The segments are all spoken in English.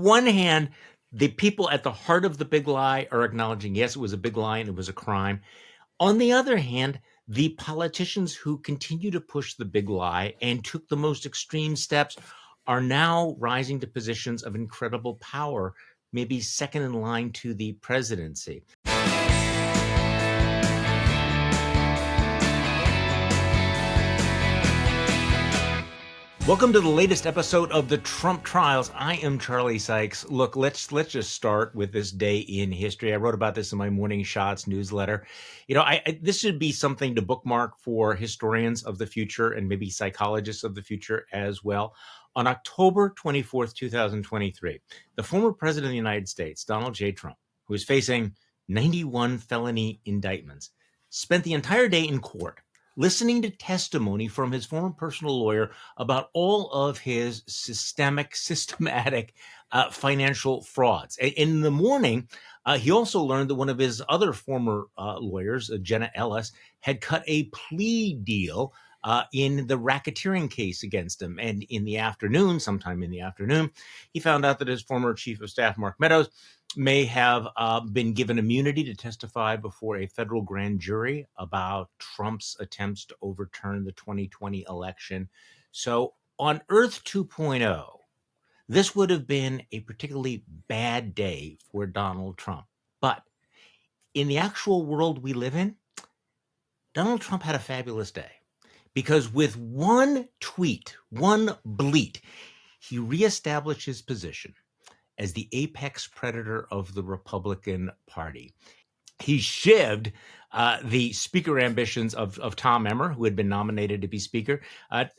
One hand, the people at the heart of the big lie are acknowledging, yes, it was a big lie and it was a crime. On the other hand, the politicians who continue to push the big lie and took the most extreme steps are now rising to positions of incredible power, maybe second in line to the presidency. Welcome to the latest episode of the Trump Trials. I am Charlie Sykes. Look, let's just start with this day in history. I wrote about this in my Morning Shots newsletter. This should be something to bookmark for historians of the future and maybe psychologists of the future as well. On October 24th, 2023, the former president of the United States, Donald J. Trump, who is facing 91 felony indictments, spent the entire day in court listening to testimony from his former personal lawyer about all of his systematic financial frauds. In the morning, he also learned that one of his other former lawyers, Jenna Ellis, had cut a plea deal in the racketeering case against him. And sometime in the afternoon, he found out that his former chief of staff, Mark Meadows, may have been given immunity to testify before a federal grand jury about Trump's attempts to overturn the 2020 election. So on Earth 2.0, this would have been a particularly bad day for Donald Trump. But in the actual world we live in, Donald Trump had a fabulous day because with one tweet, one bleat, he reestablished his position as the apex predator of the Republican Party. He shivved the speaker ambitions of Tom Emmer, who had been nominated to be speaker.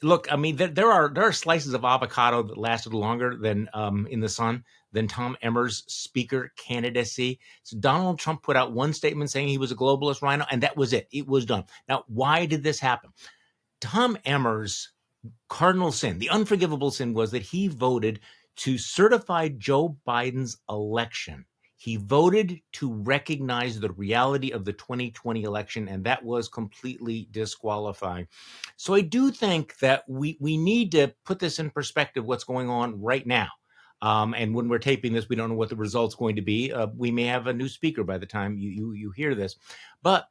Look, I mean, there are slices of avocado that lasted longer than in the sun than Tom Emmer's speaker candidacy. So Donald Trump put out one statement saying he was a globalist rhino, and that was it. It was done. Now, why did this happen? Tom Emmer's cardinal sin, the unforgivable sin, was that he voted to certify Joe Biden's election. He voted to recognize the reality of the 2020 election, and that was completely disqualifying. So I do think that we need to put this in perspective, what's going on right now. And when we're taping this, we don't know what the result's going to be. We may have a new speaker by the time you hear this. But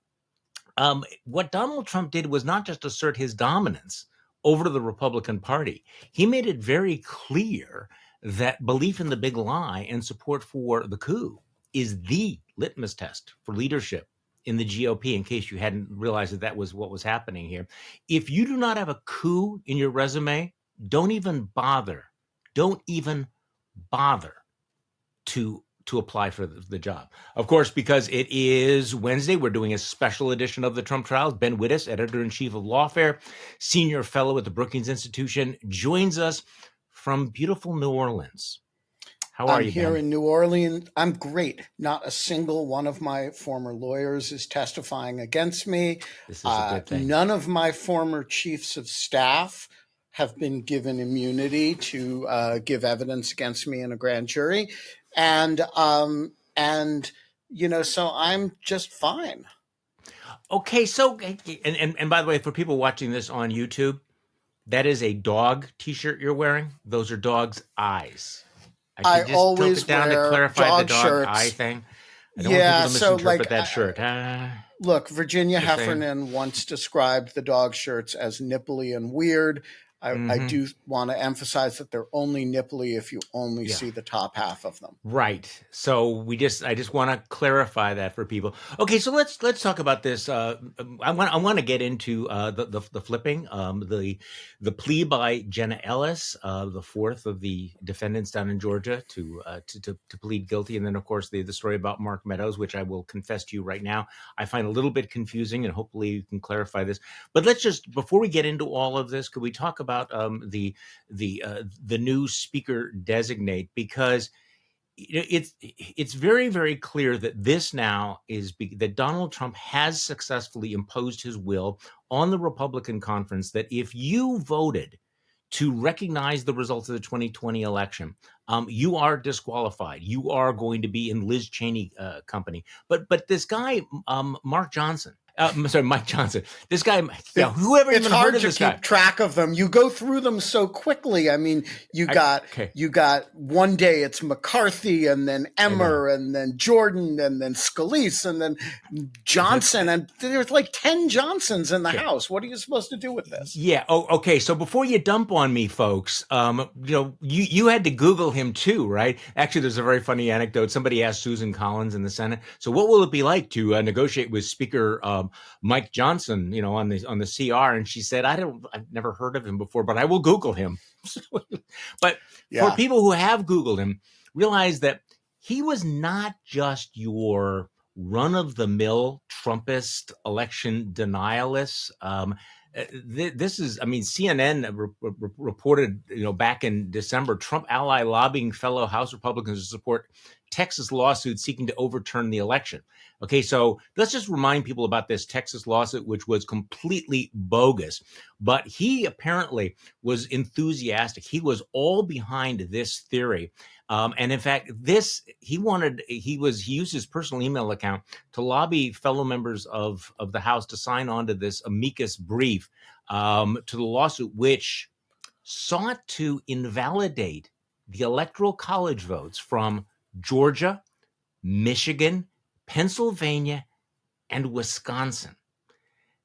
what Donald Trump did was not just assert his dominance over the Republican Party. He made it very clear that belief in the big lie and support for the coup is the litmus test for leadership in the GOP, in case you hadn't realized that was what was happening here. If you do not have a coup in your resume, don't even bother to apply for the job. Of course, because it is Wednesday, we're doing a special edition of the Trump Trials. Ben Wittes, editor-in-chief of Lawfare, senior fellow at the Brookings Institution, joins us from beautiful New Orleans. How are you, Ben? I'm here in New Orleans. I'm great. Not a single one of my former lawyers is testifying against me. This is a good thing. None of my former chiefs of staff have been given immunity to give evidence against me in a grand jury. And so I'm just fine. Okay, so, and by the way, for people watching this on YouTube, that is a dog t-shirt you're wearing. Those are dogs' eyes. I just always tilt it down wear to clarify dog the dog shirts. eye thing. I don't want people to misinterpret that shirt. Look, Virginia Heffernan once described the dog shirts as nipply and weird. I do want to emphasize that they're only nipply if you only see the top half of them. Right. So I just want to clarify that for people. Okay, so let's talk about this. I want to get into the flipping, the plea by Jenna Ellis, the fourth of the defendants down in Georgia to plead guilty, and then of course the story about Mark Meadows, which I will confess to you right now I find a little bit confusing, and hopefully you can clarify this. But let's just, before we get into all of this, could we talk about the new speaker designate, because it's very, very clear that this now is that Donald Trump has successfully imposed his will on the Republican conference that if you voted to recognize the results of the 2020 election, you are disqualified. You are going to be in Liz Cheney company. But this guy, Mark Johnson, Sorry, Mike Johnson. This guy, whoever even heard of this guy. It's hard to keep track of them. You go through them so quickly. I mean, you got one day it's McCarthy, and then Emmer, and then Jordan, and then Scalise, and then Johnson, and there's like 10 Johnsons in the House. What are you supposed to do with this? Yeah. Oh, okay. So before you dump on me, folks, you had to Google him too, right? Actually, there's a very funny anecdote. Somebody asked Susan Collins in the Senate, so what will it be like to negotiate with Speaker Mike Johnson, on the CR? And she said, I've never heard of him before, but I will Google him. But for people who have Googled him, realize that he was not just your run-of-the-mill Trumpist election denialist. This is, CNN reported, back in December, Trump ally lobbying fellow House Republicans to support Texas lawsuit seeking to overturn the election. Okay, so let's just remind people about this Texas lawsuit, which was completely bogus. But he apparently was enthusiastic. He was all behind this theory. And in fact, he used his personal email account to lobby fellow members of the House to sign on to this amicus brief to the lawsuit, which sought to invalidate the Electoral College votes from Georgia, Michigan, Pennsylvania, and Wisconsin.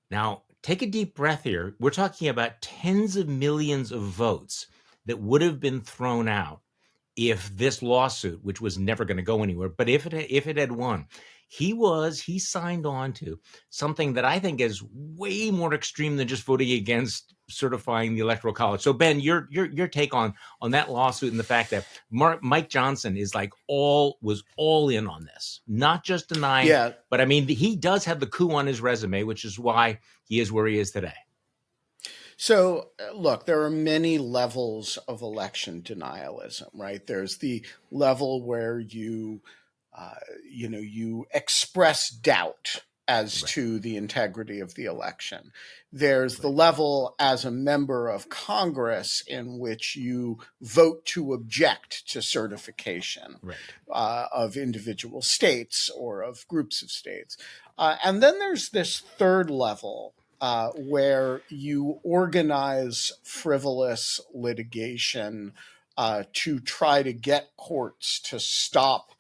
Now, take a deep breath here. We're talking about tens of millions of votes that would have been thrown out if this lawsuit, which was never going to go anywhere, but if it had won, he signed on to something that I think is way more extreme than just voting against certifying the Electoral College. So Ben, your take on that lawsuit and the fact that Mike Johnson is was all in on this, not just denying, but he does have the coup on his resume, which is why he is where he is today. So, look, there are many levels of election denialism, right? There's the level where you express doubt as to the integrity of the election. There's the level as a member of Congress in which you vote to object to certification of individual states or of groups of states. And then there's this third level where you organize frivolous litigation to try to get courts to stop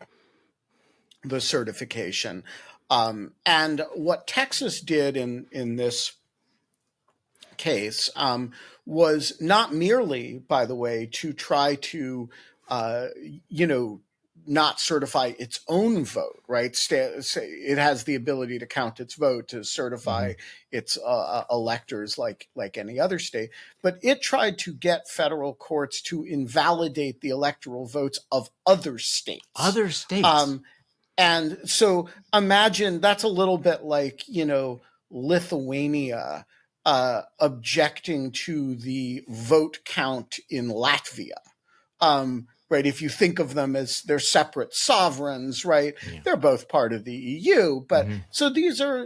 the certification. And what Texas did in this case was not merely, by the way, to try to, not certify its own vote, right? It has the ability to count its vote, to certify its electors like any other state. But it tried to get federal courts to invalidate the electoral votes of other states. And so imagine that's a little bit like, Lithuania objecting to the vote count in Latvia. Right, if you think of them as they're separate sovereigns, right? Yeah. They're both part of the EU, but so these are,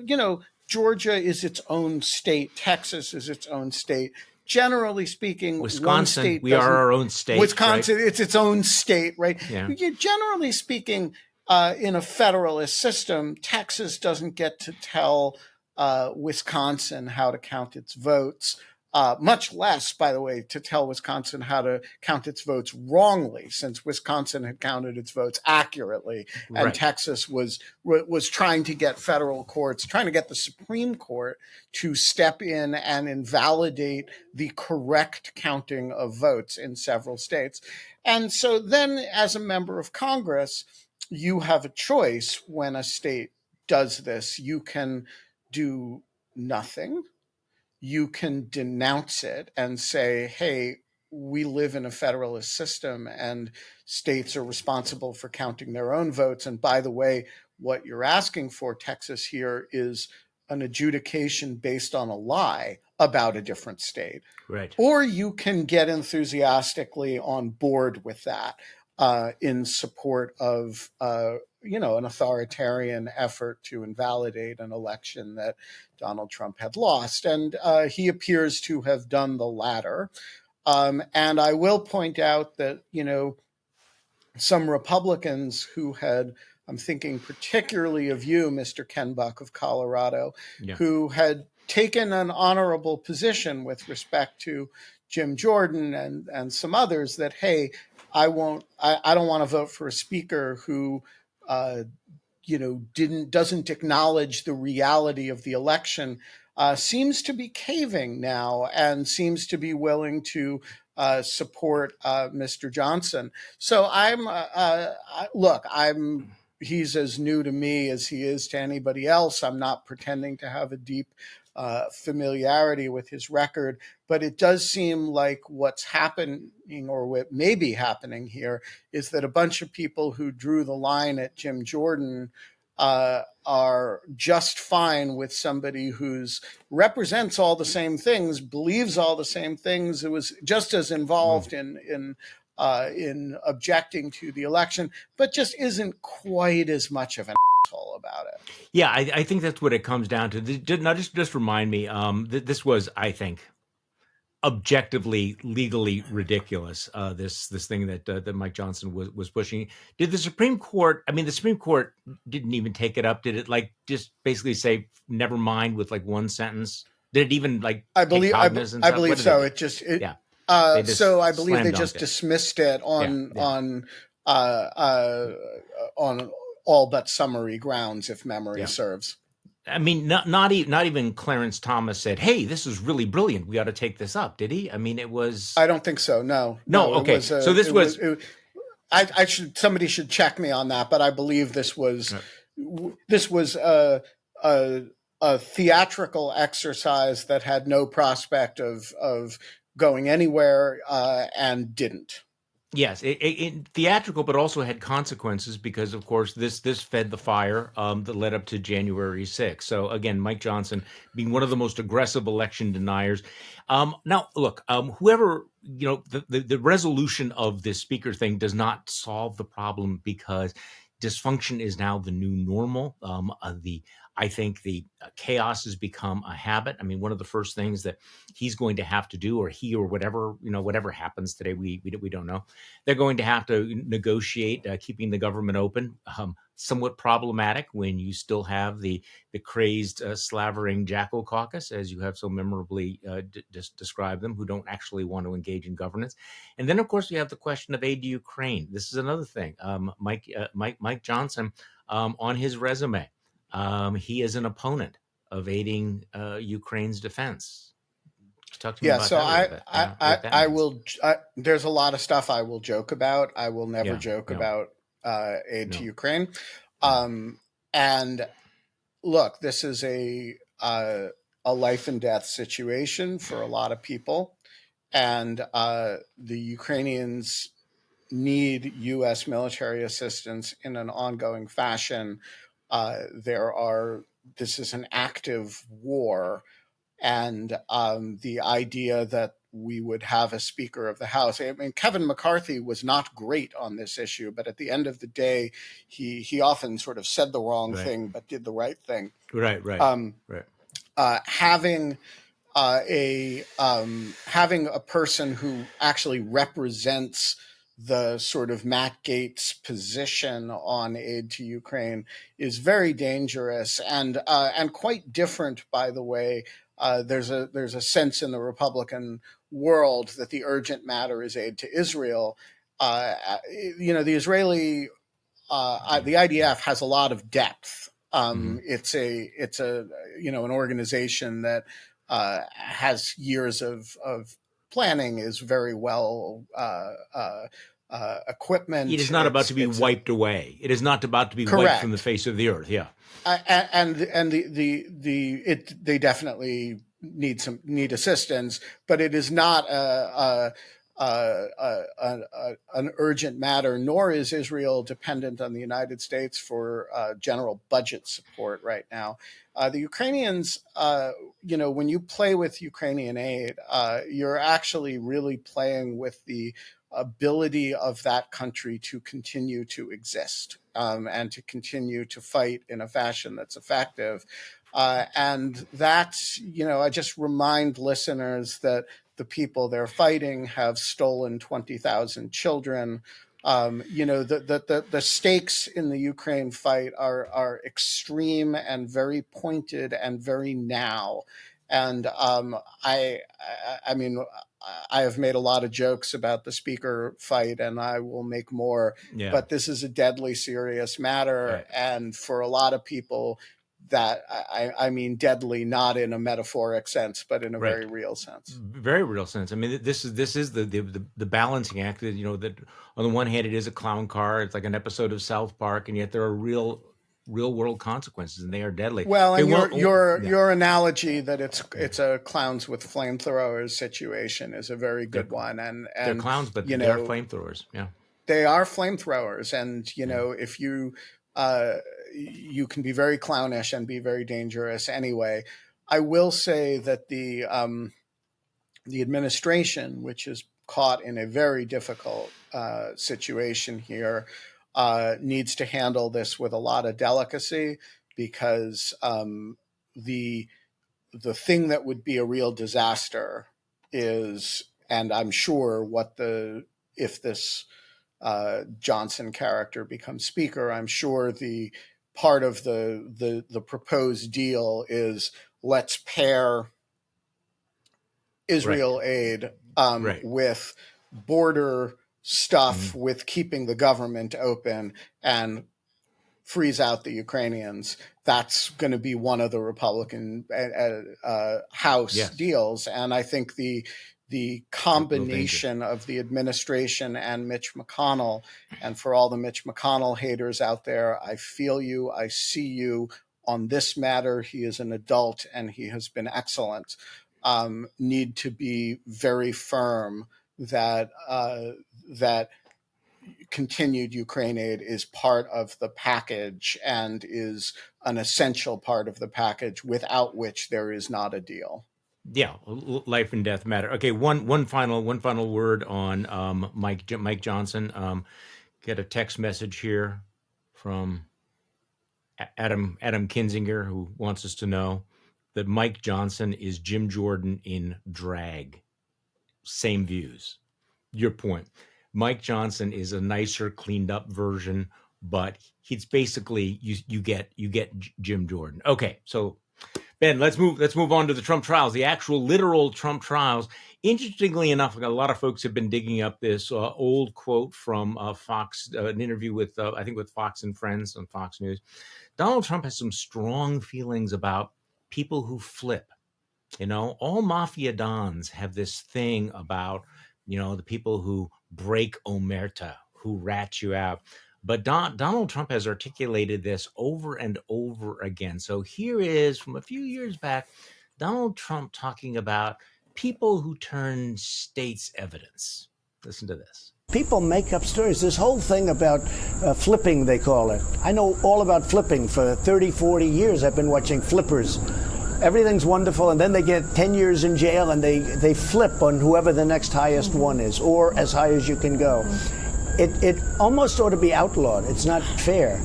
Georgia is its own state, Texas is its own state. Generally speaking, Wisconsin, we are our own state. Wisconsin, right? It's its own state, right? Yeah. Generally speaking, in a federalist system, Texas doesn't get to tell Wisconsin how to count its votes. Much less, by the way, to tell Wisconsin how to count its votes wrongly, since Wisconsin had counted its votes accurately, and Texas was trying to get federal courts, trying to get the Supreme Court to step in and invalidate the correct counting of votes in several states. And so then, as a member of Congress, you have a choice when a state does this. You can do nothing. You can denounce it and say, hey, we live in a federalist system and states are responsible for counting their own votes. And by the way, what you're asking for, Texas, here is an adjudication based on a lie about a different state. Right. Or you can get enthusiastically on board with that in support of an authoritarian effort to invalidate an election that Donald Trump had lost. And he appears to have done the latter. And I will point out that, some Republicans who had I'm thinking particularly of you, Mr. Ken Buck of Colorado, Yeah. who had taken an honorable position with respect to Jim Jordan and some others that, hey, I don't want to vote for a speaker who doesn't acknowledge the reality of the election, seems to be caving now and seems to be willing to support Mr. Johnson. So he's as new to me as he is to anybody else. I'm not pretending to have a deep familiarity with his record, but it does seem like what's happening, or what may be happening here, is that a bunch of people who drew the line at Jim Jordan are just fine with somebody who's represents all the same things, believes all the same things. It was just as involved in objecting to the election, but just isn't quite as much of an asshole about it. Yeah, I think that's what it comes down to. Now, just remind me, this was, I think, objectively, legally ridiculous. This thing that Mike Johnson was pushing. Did the Supreme Court? I mean, the Supreme Court didn't even take it up. Did it just basically say never mind with one sentence? Did it even I believe so. Yeah. So I believe they just dismissed it on all but summary grounds, if memory serves. I mean, not even Clarence Thomas said, "Hey, this is really brilliant. We ought to take this up." Did he? I mean, it was. I don't think so. No. Okay. So this was. Somebody should check me on that, but I believe this was a theatrical exercise that had no prospect of going anywhere and didn't. Yes, it theatrical, but also had consequences because, of course, this fed the fire that led up to January 6th. So again, Mike Johnson being one of the most aggressive election deniers. Now, look, whoever, the resolution of this speaker thing does not solve the problem because dysfunction is now the new normal. I think the chaos has become a habit. I mean, one of the first things that he's going to have to do, or he or whatever happens today, we don't know. They're going to have to negotiate keeping the government open. Somewhat problematic when you still have the crazed slavering jackal caucus, as you have so memorably described them, who don't actually want to engage in governance. And then, of course, we have the question of aid to Ukraine. This is another thing. Mike Johnson, on his resume, he is an opponent of aiding Ukraine's defense. Talk to me about that. So I will. There's a lot of stuff I will joke about. I will never joke about aid to Ukraine. And look, this is a life and death situation for a lot of people, and the Ukrainians need U.S. military assistance in an ongoing fashion. This is an active war, and the idea that we would have a Speaker of the House. I mean, Kevin McCarthy was not great on this issue, but at the end of the day, he often sort of said the wrong thing but did the right thing. Right. Having a person who actually represents the sort of Matt Gaetz position on aid to Ukraine is very dangerous and quite different, by the way. There's a sense in the Republican world that the urgent matter is aid to Israel. The Israeli, the IDF has a lot of depth. It's an organization that has years of planning, is very well equipment. It is not about to be wiped away. It is not about to be wiped from the face of the earth. Yeah, and they definitely need assistance, but it is not an urgent matter. Nor is Israel dependent on the United States for general budget support right now. The Ukrainians, when you play with Ukrainian aid, you're actually really playing with the ability of that country to continue to exist and to continue to fight in a fashion that's effective. And that's, I just remind listeners that the people they're fighting have stolen 20,000 children. The stakes in the Ukraine fight are extreme and very pointed and very now. And I mean, I have made a lot of jokes about the speaker fight, and I will make more. Yeah. But this is a deadly serious matter, Right. and for a lot of people, that I mean deadly, not in a metaphoric sense, but in a Right. very real sense. Very real sense. I mean, this is the balancing act that, that on the one hand it is a clown car, it's like an episode of South Park, and yet there are real world consequences, and they are deadly. Well, and Okay, your analogy that it's a clowns with flamethrowers situation is a very good one. And they're clowns, but they are flamethrowers. Yeah, they are flamethrowers, and if you you can be very clownish and be very dangerous anyway. I will say that the administration, which is caught in a very difficult situation here, needs to handle this with a lot of delicacy, because the thing that would be a real disaster is, and I'm sure if this Johnson character becomes speaker, I'm sure the part of the proposed deal is, let's pair Israel aid with border stuff, with keeping the government open, and freeze out the Ukrainians. That's going to be one of the Republican House deals. And I think the combination of the administration and Mitch McConnell, and for all the Mitch McConnell haters out there, I feel you, I see you on this matter. He is an adult and he has been excellent. Need to be very firm that continued Ukraine aid is part of the package and is an essential part of the package, without which there is not a deal. Yeah, life and death matter. Okay, one final word on Mike Johnson. Get a text message here from Adam Kinzinger, who wants us to know that Mike Johnson is Jim Jordan in drag. Same views. Your point. Mike Johnson is a nicer, cleaned up version, but he's basically you get Jim Jordan. Okay, so Ben, let's move on to the Trump trials, the actual literal Trump trials. Interestingly enough, a lot of folks have been digging up this old quote from Fox, an interview with I think with Fox and Friends on Fox News. Donald Trump has some strong feelings about people who flip. All mafia dons have this thing about, the people who break Omerta, who rat you out. But Donald Trump has articulated this over and over again. So here is, from a few years back, Donald Trump talking about people who turn state's evidence. Listen to this. People make up stories. This whole thing about flipping, they call it. I know all about flipping. For 30, 40 years, I've been watching flippers. Everything's wonderful, and then they get 10 years in jail, and they flip on whoever the next highest one is, or as high as you can go. It almost ought to be outlawed. It's not fair.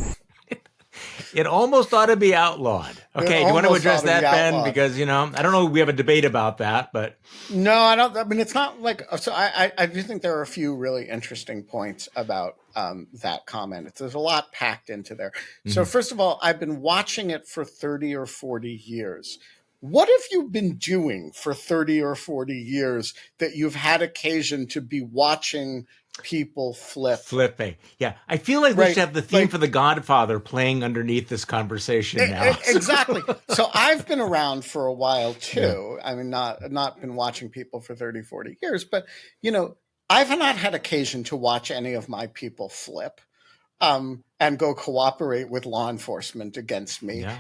It almost ought to be outlawed. Okay, do you want to address that, Ben? Because, I don't know if we have a debate about that, but... No, I don't. I mean, it's not like... So I do think there are a few really interesting points about that comment. There's a lot packed into there. Mm-hmm. So first of all, I've been watching it for 30 or 40 years. What have you been doing for 30 or 40 years that you've had occasion to be watching people flipping? Yeah, I feel like we should have the theme for The Godfather playing underneath this conversation now. Exactly. So I've been around for a while too. Yeah. I mean, not been watching people for 30, 40 years, but I've not had occasion to watch any of my people flip and go cooperate with law enforcement against me. Yeah.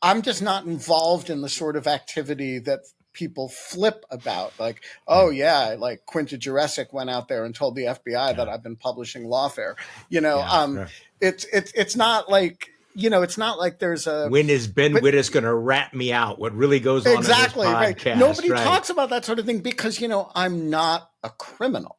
I'm just not involved in the sort of activity that people flip about, like, oh yeah, like Quinta Jurecic went out there and told the FBI that I've been publishing lawfare. It's not like, it's not like there's a... When is Ben Wittes going to rat me out? What really goes on exactly, in this podcast? Right. Nobody talks about that sort of thing because, I'm not a criminal.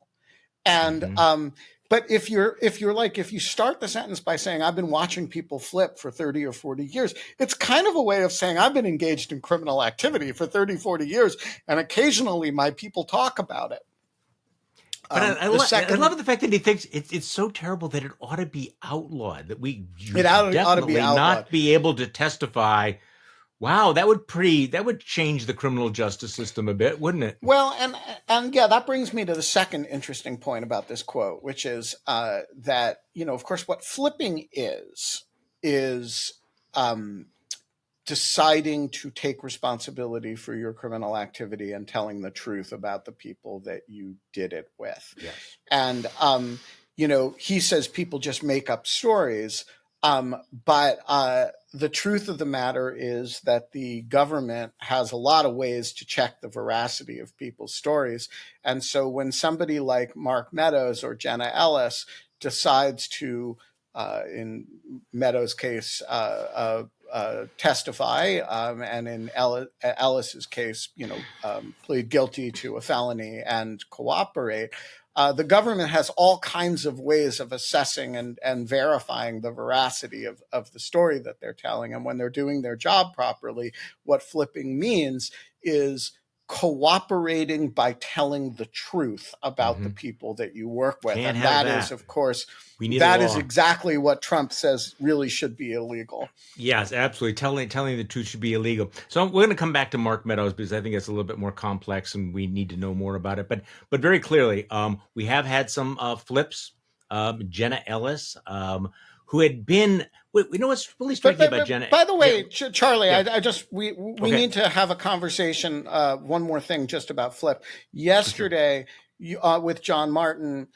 And but if you start the sentence by saying I've been watching people flip for 30 or 40 years, it's kind of a way of saying I've been engaged in criminal activity for 30, 40 years, and occasionally my people talk about it. But I second, love the fact that he thinks it's so terrible that it ought to be outlawed, that we it ought to be definitely outlawed. not be able to testify. Wow, that would change the criminal justice system a bit, wouldn't it? Well, and yeah, that brings me to the second interesting point about this quote, which is that, of course, what flipping is deciding to take responsibility for your criminal activity and telling the truth about the people that you did it with. Yes. And, he says people just make up stories. But the truth of the matter is that the government has a lot of ways to check the veracity of people's stories. And so when somebody like Mark Meadows or Jenna Ellis decides to, in Meadows' case, testify, and in Ellis's case, plead guilty to a felony and cooperate, the government has all kinds of ways of assessing and verifying the veracity of the story that they're telling. And when they're doing their job properly, what flipping means is cooperating by telling the truth about the people that you work with. Can't and have that is, of course, that is exactly what Trump says really should be illegal. Yes, absolutely. Telling the truth should be illegal. So we're going to come back to Mark Meadows because I think it's a little bit more complex and we need to know more about it. But very clearly, we have had some flips. Jenna Ellis, who had been, what's really striking about Jenna. By the way, Charlie, yeah. we need to have a conversation. One more thing just about flip. Yesterday, with John Martin,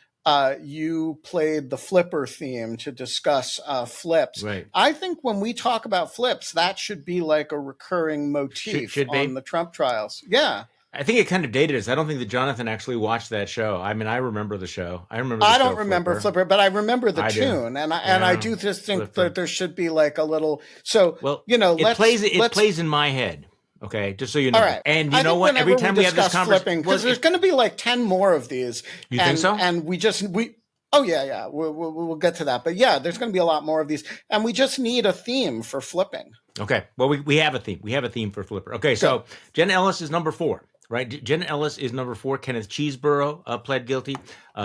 you played the flipper theme to discuss flips. Right. I think when we talk about flips, that should be like a recurring motif on the Trump trials. Yeah. I think it kind of dated us. I don't think that Jonathan actually watched that show. I mean, I remember the show. I don't remember Flipper, but I remember the tune, and I do just think Flipper. That there should be like a little. So it plays in my head. Okay, just so you know. All right. And you know what? Every time we have this conversation, because there's going to be like 10 more of these. You think so? And oh yeah, we'll get to that. But yeah, there's going to be a lot more of these, and we just need a theme for flipping. Okay. Well, we have a theme. We have a theme for flipper. Okay, so Jenna Ellis is number 4. Right, Jenna Ellis is number 4. Kenneth Cheeseborough pled guilty.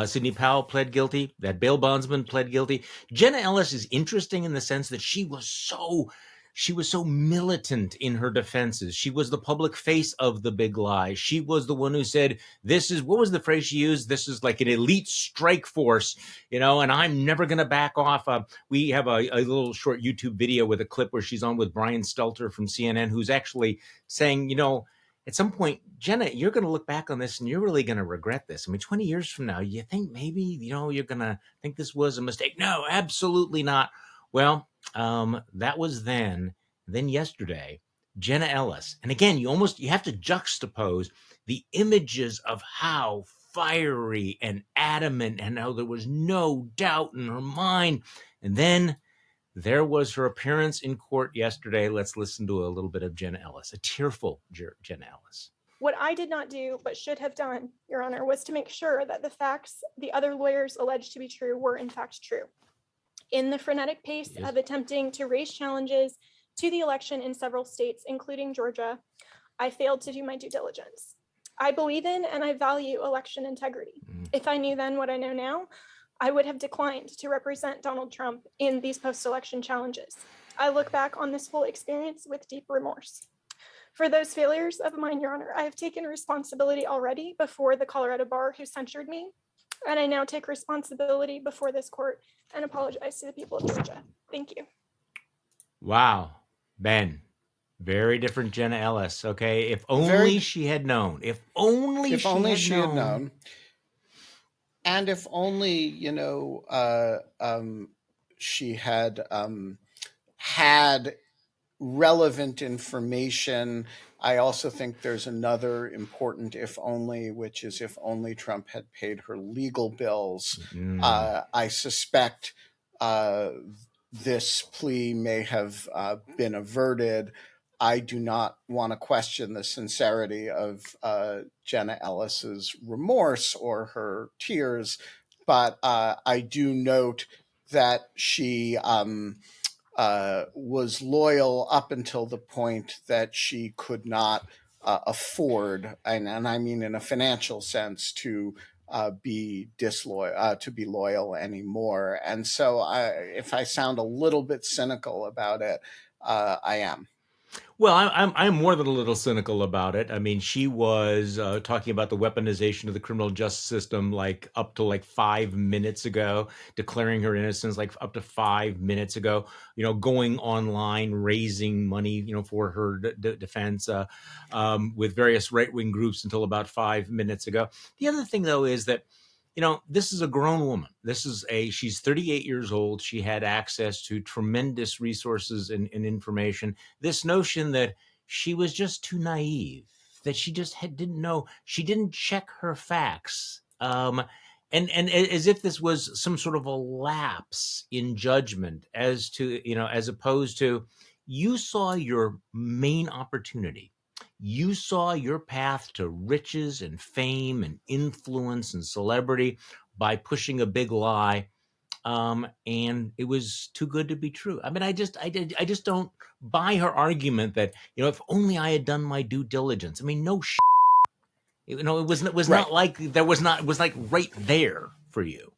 Sidney Powell pled guilty. That bail bondsman pled guilty. Jenna Ellis is interesting in the sense that she was so militant in her defenses. She was the public face of the big lie. She was the one who said, what was the phrase she used? This is like an elite strike force, and I'm never going to back off. We have a little short YouTube video with a clip where she's on with Brian Stelter from CNN, who's actually saying, at some point, Jenna, you're going to look back on this and you're really going to regret this. I mean, 20 years from now, you think maybe, you're going to think this was a mistake. No, absolutely not. Well, that was then. Then yesterday, Jenna Ellis. And again, you have to juxtapose the images of how fiery and adamant and how there was no doubt in her mind. And then there was her appearance in court yesterday. Let's listen to a little bit of Jenna Ellis, a tearful Jenna Ellis. What I did not do, but should have done, Your Honor, was to make sure that the facts the other lawyers alleged to be true were in fact true. In the frenetic pace of attempting to raise challenges to the election in several states, including Georgia, I failed to do my due diligence. I believe in and I value election integrity. If I knew then what I know now, I would have declined to represent Donald Trump in these post-election challenges. I look back on this whole experience with deep remorse. For those failures of mine, Your Honor, I have taken responsibility already before the Colorado bar who censured me, and I now take responsibility before this court and apologize to the people of Georgia. Thank you. Wow. Ben, very different Jenna Ellis, okay? If only she had known. If only she had known. And if only, she had had relevant information. I also think there's another important if only, which is if only Trump had paid her legal bills. I suspect this plea may have been averted. I do not want to question the sincerity of Jenna Ellis's remorse or her tears, but I do note that she was loyal up until the point that she could not afford, and I mean in a financial sense, to be disloyal, to be loyal anymore. And so if I sound a little bit cynical about it, I am. Well, I'm more than a little cynical about it. I mean, she was talking about the weaponization of the criminal justice system like up to like 5 minutes ago, declaring her innocence like up to 5 minutes ago. Going online, raising money, for her defense with various right-wing groups until about 5 minutes ago. The other thing, though, is that this is a grown woman. She's 38 years old. She had access to tremendous resources and didn't notion that she was just too naive, that she just didn't know, she didn't check her facts. And as if this was some sort of a lapse in judgment as opposed to, you saw your main opportunity. You saw your path to riches and fame and influence and celebrity by pushing a big lie, and it was too good to be true. I mean, I just don't buy her argument that if only I had done my due diligence. I mean, no, it was Right. not like it was like right there for you.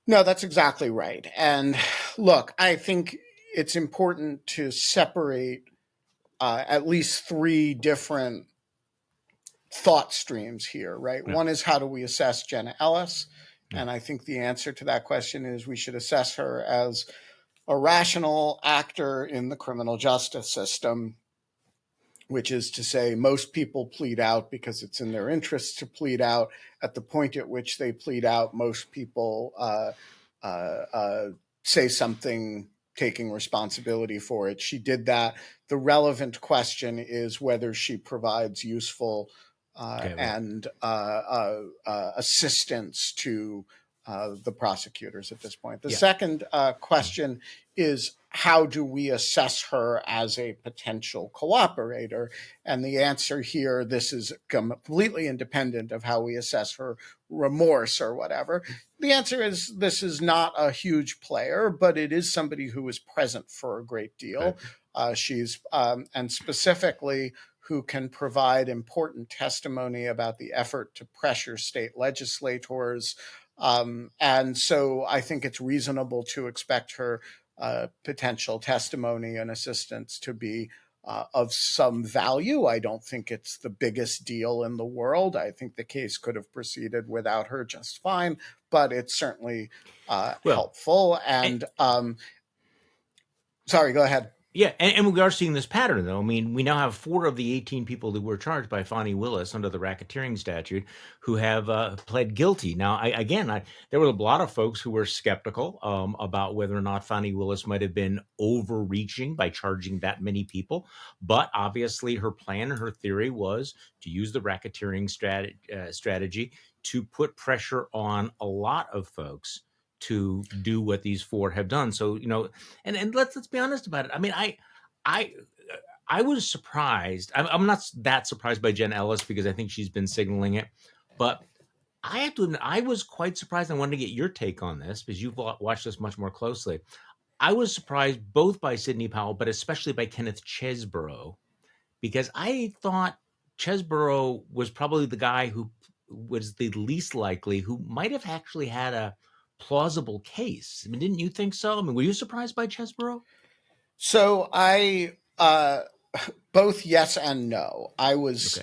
No, that's exactly right. And look, I think it's important to separate at least three different thought streams here, right? Yeah. One is, how do we assess Jenna Ellis? And I think the answer to that question is we should assess her as a rational actor in the criminal justice system, which is to say most people plead out because it's in their interest to plead out. At the point at which they plead out, most people say something taking responsibility for it. She did that. The relevant question is whether she provides useful and assistance to the prosecutors at this point. The second question is, how do we assess her as a potential cooperator? And the answer here, this is completely independent of how we assess her remorse or whatever. The answer is, this is not a huge player, but it is somebody who is present for a great deal. She's, and specifically, who can provide important testimony about the effort to pressure state legislators. And so I think it's reasonable to expect her potential testimony and assistance to be of some value. I don't think it's the biggest deal in the world. I think the case could have proceeded without her just fine, but it's certainly helpful. And sorry, go ahead. Yeah, and we are seeing this pattern, though. I mean, we now have 4 of the 18 people that were charged by Fani Willis under the racketeering statute who have pled guilty. Now, there were a lot of folks who were skeptical about whether or not Fani Willis might have been overreaching by charging that many people. But obviously, her plan and her theory was to use the racketeering strategy to put pressure on a lot of folks to do what these 4 have done. So, and let's be honest about it. I mean, I was surprised. I'm not that surprised by Jen Ellis because I think she's been signaling it, but I have to admit, I was quite surprised. I wanted to get your take on this because you've watched this much more closely. I was surprised both by Sidney Powell, but especially by Kenneth Chesebro, because I thought Chesebro was probably the guy who was the least likely, who might have actually had a plausible case. I mean, didn't you think so? I mean, were you surprised by Chesebro? So I both yes and no. I was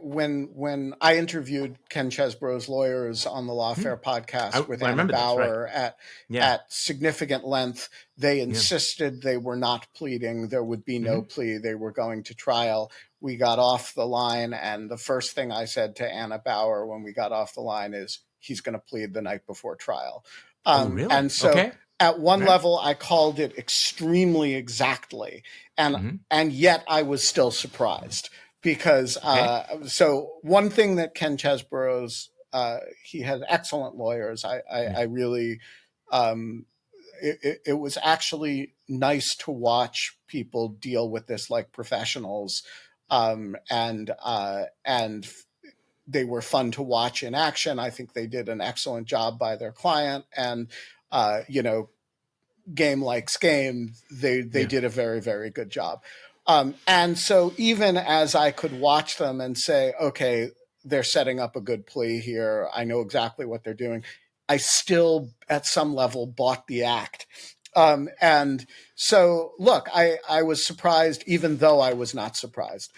when I interviewed Ken Chesebro's lawyers on the Lawfare podcast with Anna Bauer at significant length, they insisted they were not pleading. There would be no plea. They were going to trial. We got off the line, and the first thing I said to Anna Bauer when we got off the line is, he's going to plead the night before trial. Really? And so at one level, I called it extremely exactly. And yet I was still surprised because so one thing that Ken Chesebro's, he had excellent lawyers. I really, it was actually nice to watch people deal with this like professionals. And they were fun to watch in action. I think they did an excellent job by their client. And, game likes game, they did a very, very good job. And so even as I could watch them and say, okay, they're setting up a good plea here. I know exactly what they're doing. I still, at some level, bought the act. And so, look, I was surprised, even though I was not surprised.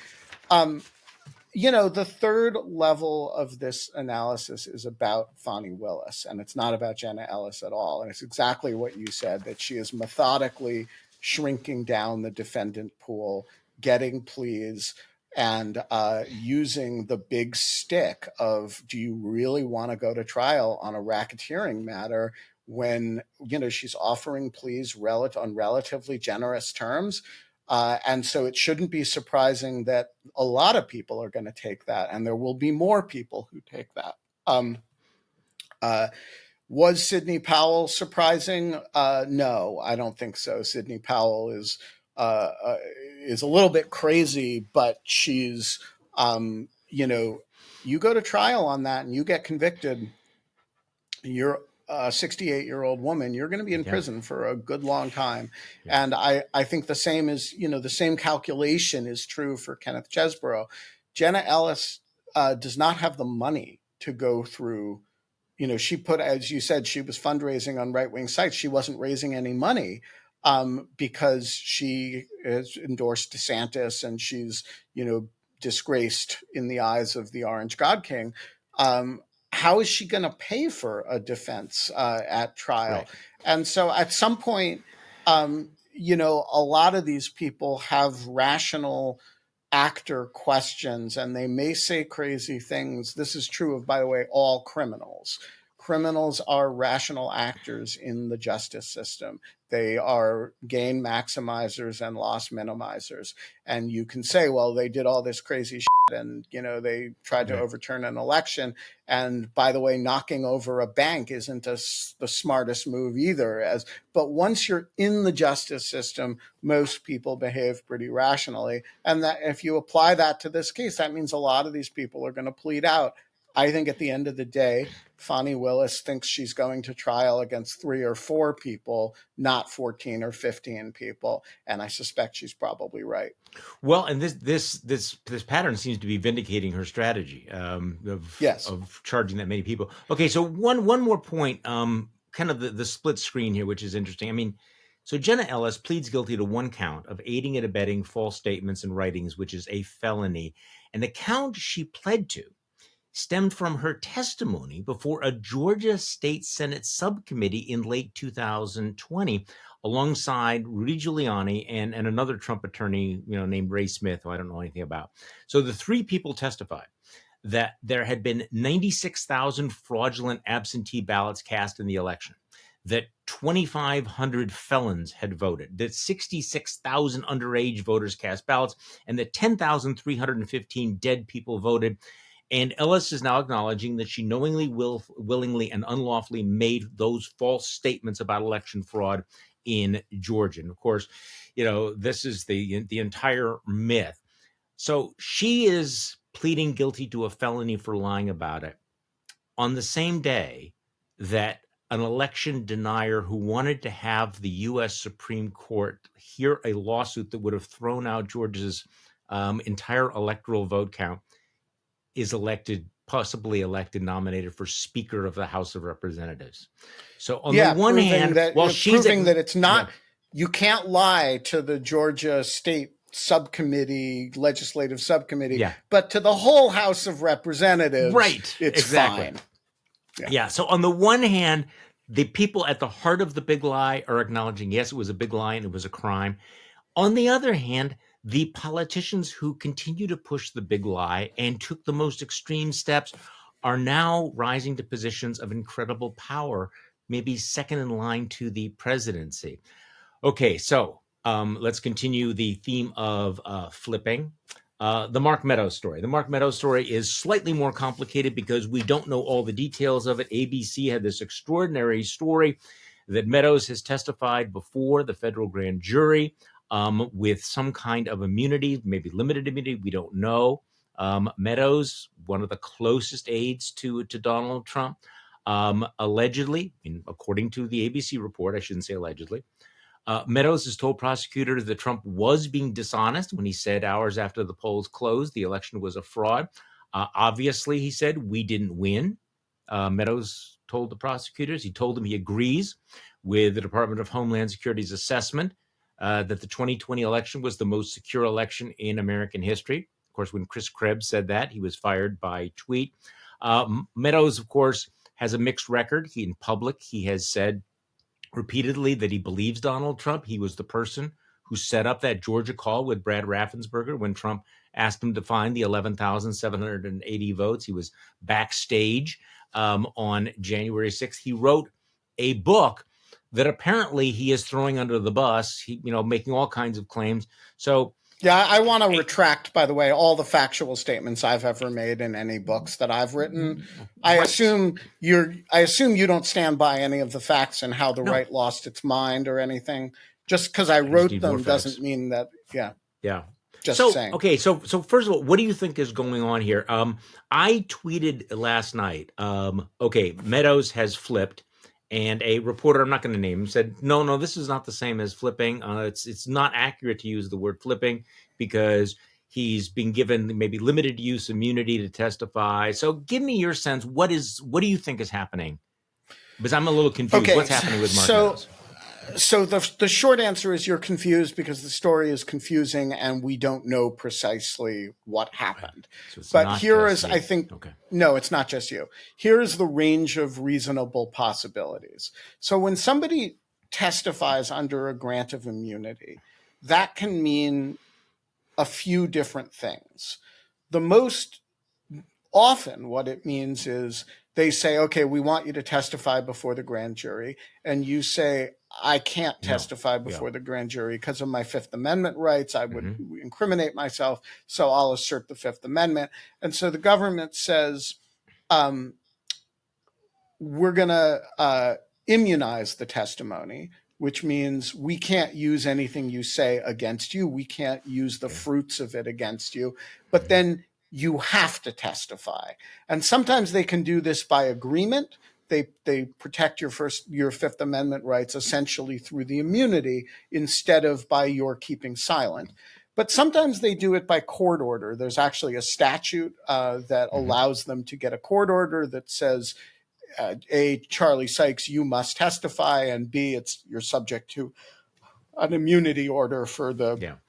The third level of this analysis is about Fani Willis, and it's not about Jenna Ellis at all. And it's exactly what you said, that she is methodically shrinking down the defendant pool, getting pleas, and using the big stick of, do you really want to go to trial on a racketeering matter when, she's offering pleas on relatively generous terms? And so it shouldn't be surprising that a lot of people are going to take that, and there will be more people who take that. Was Sidney Powell surprising? No, I don't think so. Sidney Powell is a little bit crazy, but she's, you go to trial on that and you get convicted, you're a 68-year-old woman, you're going to be in prison for a good long time. Yeah. And I think the same is, the same calculation is true for Kenneth Chesborough. Jenna Ellis does not have the money to go through, she put, as you said, she was fundraising on right-wing sites. She wasn't raising any money because she has endorsed DeSantis and she's, disgraced in the eyes of the Orange God King. How is she going to pay for a defense at trial? Right. And so at some point, a lot of these people have rational actor questions and they may say crazy things. This is true of, by the way, all criminals. Criminals are rational actors in the justice system. They are gain maximizers and loss minimizers. And you can say, well, they did all this crazy shit and, they tried to overturn an election. And by the way, knocking over a bank isn't the smartest move either. But once you're in the justice system, most people behave pretty rationally. And that if you apply that to this case, that means a lot of these people are going to plead out. I think at the end of the day, Fani Willis thinks she's going to trial against 3 or 4 people, not 14 or 15 people. And I suspect she's probably right. Well, and this pattern seems to be vindicating her strategy of charging that many people. Okay, so one more point, kind of the split screen here, which is interesting. I mean, so Jenna Ellis pleads guilty to 1 count of aiding and abetting false statements and writings, which is a felony. And the count she pled to stemmed from her testimony before a Georgia State Senate subcommittee in late 2020, alongside Rudy Giuliani and another Trump attorney, named Ray Smith, who I don't know anything about. So the 3 people testified that there had been 96,000 fraudulent absentee ballots cast in the election, that 2,500 felons had voted, that 66,000 underage voters cast ballots, and that 10,315 dead people voted. And Ellis is now acknowledging that she knowingly, willingly, and unlawfully made those false statements about election fraud in Georgia. And of course, this is the entire myth. So she is pleading guilty to a felony for lying about it on the same day that an election denier who wanted to have the U.S. Supreme Court hear a lawsuit that would have thrown out Georgia's entire electoral vote count is possibly elected, nominated for Speaker of the House of Representatives. So on the one hand, she's proving that it's not, you can't lie to the Georgia State legislative subcommittee, but to the whole House of Representatives, it's fine. Yeah. So on the one hand, the people at the heart of the big lie are acknowledging, yes, it was a big lie and it was a crime. On the other hand, the politicians who continue to push the big lie and took the most extreme steps are now rising to positions of incredible power, maybe second in line to the presidency. Okay, so let's continue the theme of flipping. The Mark Meadows story. The Mark Meadows story is slightly more complicated because we don't know all the details of it. ABC had this extraordinary story that Meadows has testified before the federal grand jury with some kind of immunity, maybe limited immunity, we don't know. Meadows, one of the closest aides to Donald Trump, allegedly, according to the ABC report, I shouldn't say allegedly, Meadows has told prosecutors that Trump was being dishonest when he said hours after the polls closed the election was a fraud. Obviously, he said, we didn't win. Meadows told the prosecutors. He told them he agrees with the Department of Homeland Security's assessment that the 2020 election was the most secure election in American history. Of course, when Chris Krebs said that, he was fired by tweet. Meadows, of course, has a mixed record. In public, he has said repeatedly that he believes Donald Trump. He was the person who set up that Georgia call with Brad Raffensperger when Trump asked him to find the 11,780 votes. He was backstage on January 6th. He wrote a book that apparently he is throwing under the bus, making all kinds of claims. So yeah, I want to retract, by the way, all the factual statements I've ever made in any books that I've written. I assume you don't stand by any of the facts and how the right lost its mind or anything. Just because I wrote them doesn't mean that. Yeah. Just saying. Okay. So first of all, what do you think is going on here? I tweeted last night. Meadows has flipped. And a reporter, I'm not going to name him, said, no, this is not the same as flipping. It's not accurate to use the word flipping because he's been given maybe limited use immunity to testify. So give me your sense. What do you think is happening? Because I'm a little confused. Okay, what's happening with Mark Meadows? So the short answer is you're confused because the story is confusing and we don't know precisely what happened. So but here is, I think, no, it's not just you. Here's the range of reasonable possibilities. So when somebody testifies under a grant of immunity, that can mean a few different things. The most often what it means is they say, okay, we want you to testify before the grand jury. And you say, I can't testify before the grand jury because of my Fifth Amendment rights. I would incriminate myself, so I'll assert the Fifth Amendment. And so the government says, we're going to immunize the testimony, which means we can't use anything you say against you. We can't use the fruits of it against you. But then you have to testify. And sometimes they can do this by agreement. They protect your Fifth Amendment rights essentially through the immunity instead of by your keeping silent. But sometimes they do it by court order. There's actually a statute that allows them to get a court order that says, A, Charlie Sykes, you must testify, and B, you're subject to an immunity order for the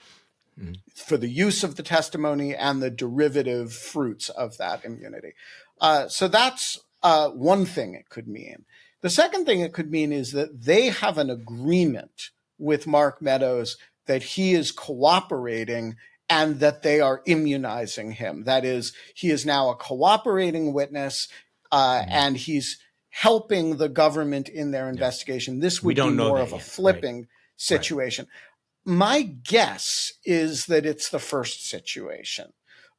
use of the testimony and the derivative fruits of that immunity. So that's one thing it could mean. The second thing it could mean is that they have an agreement with Mark Meadows that he is cooperating and that they are immunizing him. That is, he is now a cooperating witness and he's helping the government in their investigation. This would be more of a flipping situation. My guess is that it's the first situation.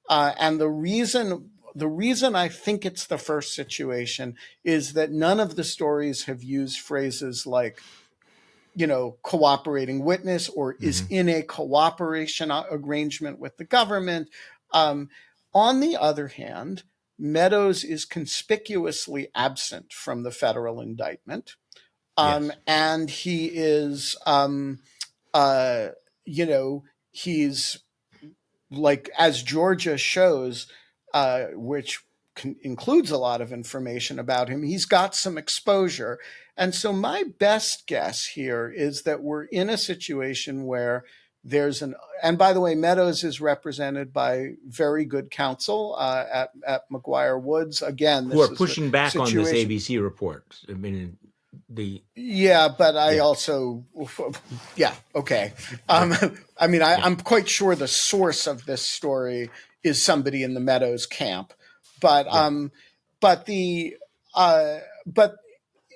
And the reason I think it's the first situation is that none of the stories have used phrases like, cooperating witness or is in a cooperation arrangement with the government. On the other hand, Meadows is conspicuously absent from the federal indictment. And he is, he's like, as Georgia shows, which includes a lot of information about him, he's got some exposure. And so my best guess here is that we're in a situation where and by the way, Meadows is represented by very good counsel at McGuire Woods. Again, who are pushing back on this ABC report. I mean, but I also, okay. I'm quite sure the source of this story is somebody in the Meadows camp, but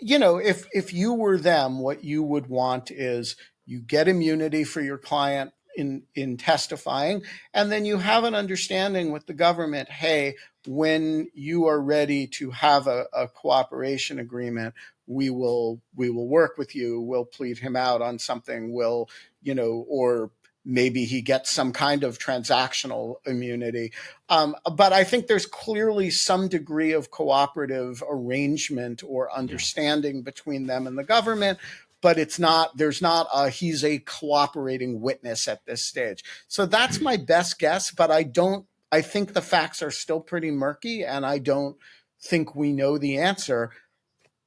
if you were them, what you would want is you get immunity for your client in testifying, and then you have an understanding with the government, hey, when you are ready to have a cooperation agreement, we will work with you, we'll plead him out on something, or maybe he gets some kind of transactional immunity. But I think there's clearly some degree of cooperative arrangement or understanding between them and the government, but he's a cooperating witness at this stage. So that's my best guess, but I don't I think the facts are still pretty murky, and I don't think we know the answer.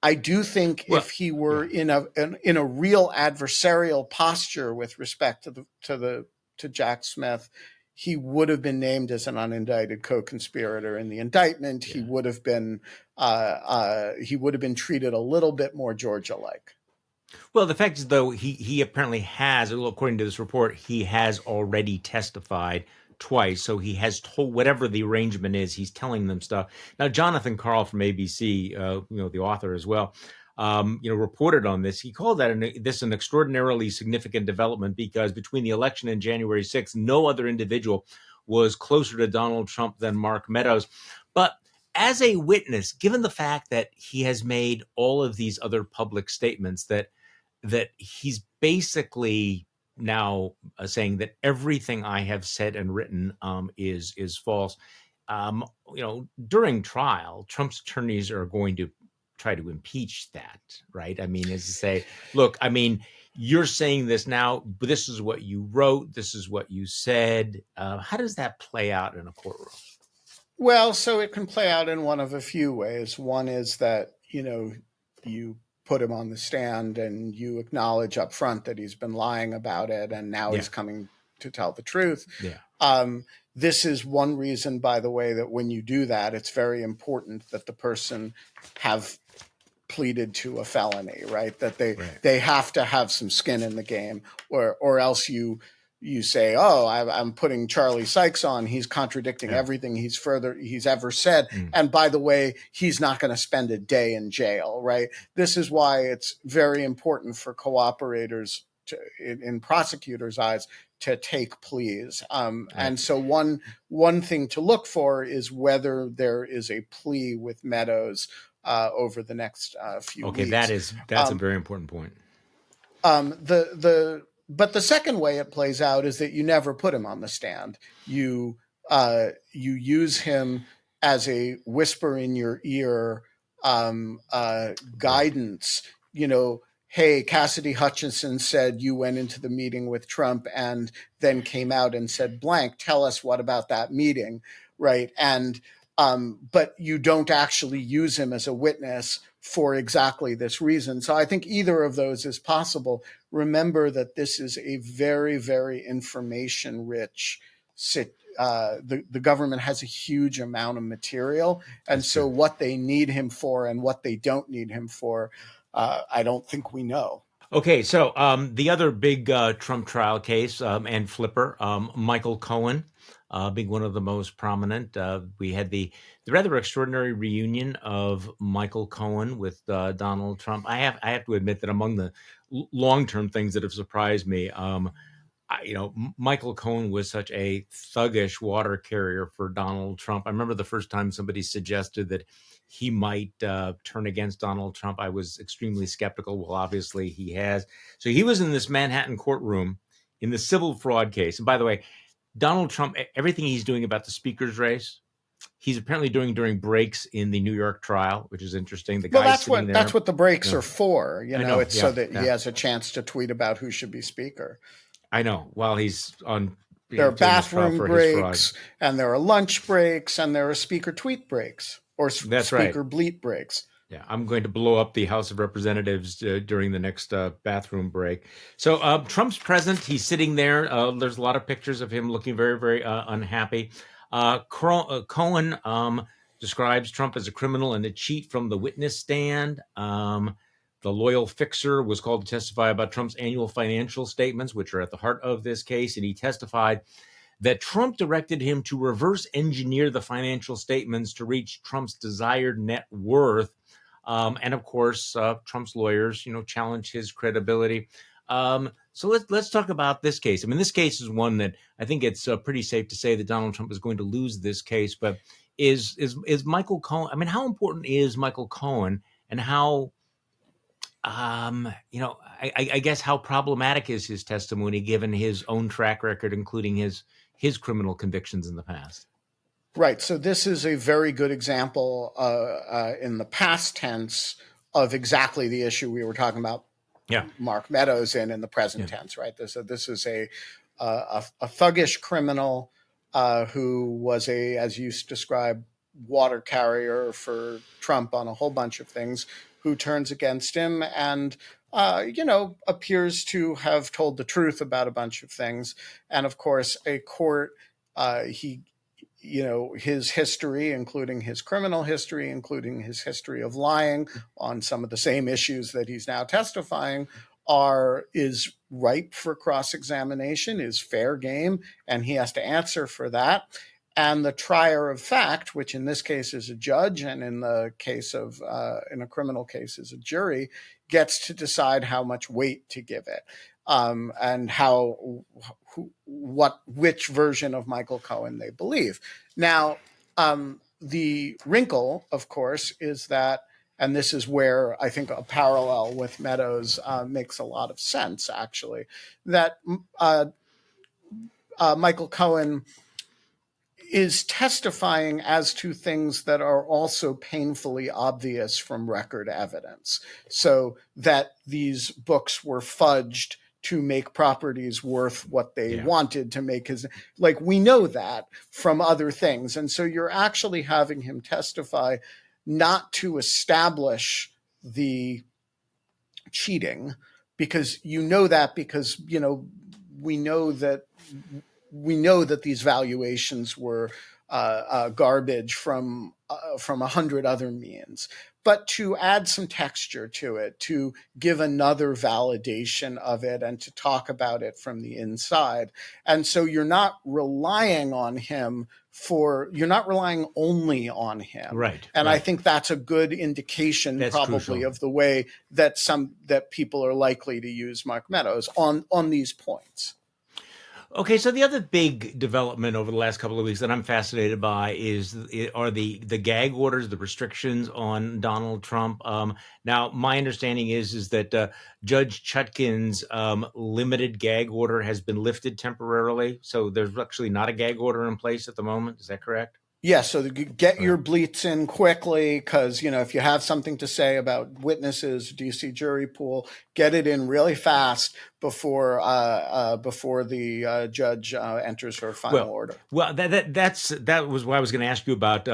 I do think if he were in a real adversarial posture with respect to Jack Smith, he would have been named as an unindicted co-conspirator in the indictment. Yeah. He would have been treated a little bit more Georgia-like. Well, the fact is, though, he apparently has, according to this report, he has already testified twice. So he has told, whatever the arrangement is, he's telling them stuff. Now, Jonathan Karl from ABC, the author as well, reported on this. He called that an extraordinarily significant development because between the election and January 6th, no other individual was closer to Donald Trump than Mark Meadows. But as a witness, given the fact that he has made all of these other public statements that he's basically now saying that everything I have said and written is false. During trial, Trump's attorneys are going to try to impeach that, right? I mean, is to say, look, I mean, you're saying this now, but this is what you wrote, this is what you said. How does that play out in a courtroom? Well, so it can play out in one of a few ways. One is that, you put him on the stand and you acknowledge up front that he's been lying about it and now he's coming to tell the truth. Yeah. This is one reason, by the way, that when you do that, it's very important that the person have pleaded to a felony, right? That they have to have some skin in the game, or else you say, oh, I'm putting Charlie Sykes on. He's contradicting everything he's ever said. And by the way, he's not going to spend a day in jail, right? This is why it's very important for cooperators in prosecutors' eyes to take pleas. And so one thing to look for is whether there is a plea with Meadows over the next few weeks. Okay, that's a very important point. But the second way it plays out is that you never put him on the stand. You use him as a whisper in your ear guidance. Hey, Cassidy Hutchinson said you went into the meeting with Trump and then came out and said blank. Tell us what about that meeting, right? And but you don't actually use him as a witness for exactly this reason. So I think either of those is possible. Remember that this is a very, very information-rich the government has a huge amount of material. And so what they need him for and what they don't need him for, I don't think we know. Okay, so the other big Trump trial case and flipper, Michael Cohen, being one of the most prominent. We had the rather extraordinary reunion of Michael Cohen with Donald Trump. I have to admit that among the long-term things that have surprised me, Michael Cohen was such a thuggish water carrier for Donald Trump. I remember the first time somebody suggested that he might turn against Donald Trump. I was extremely skeptical. Well, obviously he has. So he was in this Manhattan courtroom in the civil fraud case. And by the way, Donald Trump, everything he's doing about the speaker's race, he's apparently doing during breaks in the New York trial, which is interesting. That's what the breaks are for. It's so that he has a chance to tweet about who should be speaker. I know. While he's on, there are bathroom breaks, and there are lunch breaks, and there are speaker tweet breaks or speaker bleep breaks. Yeah, I'm going to blow up the House of Representatives during the next bathroom break. So Trump's present. He's sitting there. There's a lot of pictures of him looking very, very unhappy. Cohen describes Trump as a criminal and a cheat from the witness stand. The loyal fixer was called to testify about Trump's annual financial statements, which are at the heart of this case. And he testified that Trump directed him to reverse engineer the financial statements to reach Trump's desired net worth. And of course, Trump's lawyers, challenged his credibility. So let's talk about this case. I mean, this case is one that I think it's pretty safe to say that Donald Trump is going to lose this case. But is Michael Cohen? I mean, how important is Michael Cohen, and how, I guess how problematic is his testimony given his own track record, including his criminal convictions in the past? Right. So this is a very good example in the past tense of exactly the issue we were talking about. Yeah, Mark Meadows in the present tense, right? This is a thuggish criminal who was as you described, water carrier for Trump on a whole bunch of things, who turns against him and, appears to have told the truth about a bunch of things. And of course, a court, his history, including his criminal history, including his history of lying on some of the same issues that he's now testifying, is ripe for cross-examination, is fair game, and he has to answer for that. And the trier of fact, which in this case is a judge, and in the case of in a criminal case is a jury, gets to decide how much weight to give it, and which version of Michael Cohen they believe. Now, the wrinkle, of course, is that, and this is where I think a parallel with Meadows makes a lot of sense, actually, that Michael Cohen is testifying as to things that are also painfully obvious from record evidence. So that these books were fudged to make properties worth what they wanted to make. We know that from other things. And so you're actually having him testify not to establish the cheating, because we know that these valuations were garbage from 100 other means, but to add some texture to it, to give another validation of it, and to talk about it from the inside. And so you're not relying only on him. Right. And I think that's a good indication, that's probably crucial, of the way that people are likely to use Mark Meadows on these points. Okay, so the other big development over the last couple of weeks that I'm fascinated by are the gag orders, the restrictions on Donald Trump. Now, my understanding is that Judge Chutkan's limited gag order has been lifted temporarily, so there's actually not a gag order in place at the moment. Is that correct? Yeah, so get your bleats in quickly, because, if you have something to say about witnesses, DC jury pool, get it in really fast before the judge enters her final order. Well, that was what I was going to ask you about.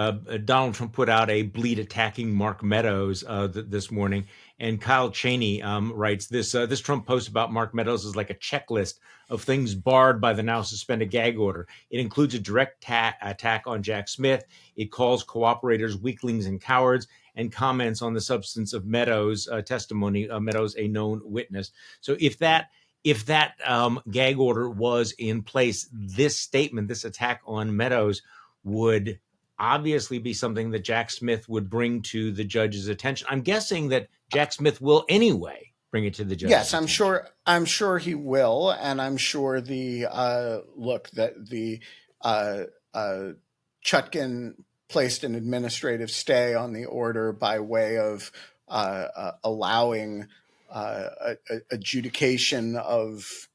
Donald Trump put out a bleat attacking Mark Meadows this morning, and Kyle Cheney writes this Trump post about Mark Meadows is like a checklist of things barred by the now suspended gag order. It includes a direct attack on Jack Smith. It calls cooperators weaklings and cowards, and comments on the substance of Meadows' testimony. Meadows, a known witness. So if that gag order was in place, this statement, this attack on Meadows, would obviously be something that Jack Smith would bring to the judge's attention. I'm guessing that Jack Smith will anyway bring it to the judge. Yes, I'm sure he will, and I'm sure Chutkan placed an administrative stay on the order by way of allowing adjudication of,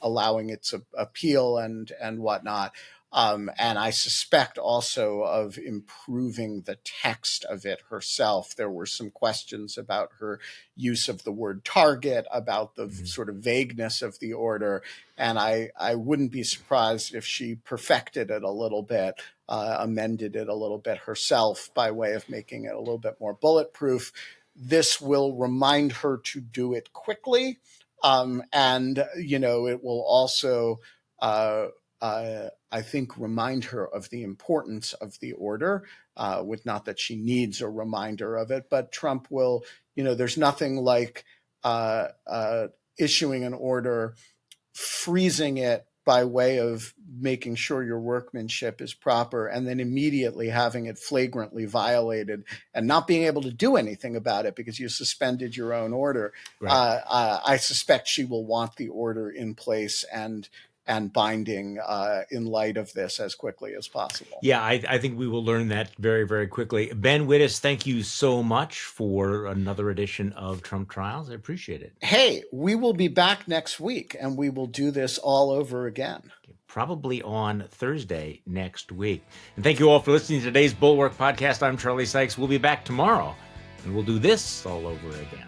allowing its appeal and whatnot. And I suspect also of improving the text of it herself. There were some questions about her use of the word target, about the sort of vagueness of the order. And I wouldn't be surprised if she perfected it a little bit, amended it a little bit herself by way of making it a little bit more bulletproof. This will remind her to do it quickly. And, it will also, I think, remind her of the importance of the order, with not that she needs a reminder of it, but Trump will, there's nothing like issuing an order, freezing it by way of making sure your workmanship is proper, and then immediately having it flagrantly violated and not being able to do anything about it because you suspended your own order. Right. I suspect she will want the order in place and binding in light of this as quickly as possible. Yeah, I think we will learn that very, very quickly. Ben Wittes, thank you so much for another edition of Trump Trials. I appreciate it. Hey, we will be back next week, and we will do this all over again. Probably on Thursday next week. And thank you all for listening to today's Bulwark podcast. I'm Charlie Sykes. We'll be back tomorrow, and we'll do this all over again.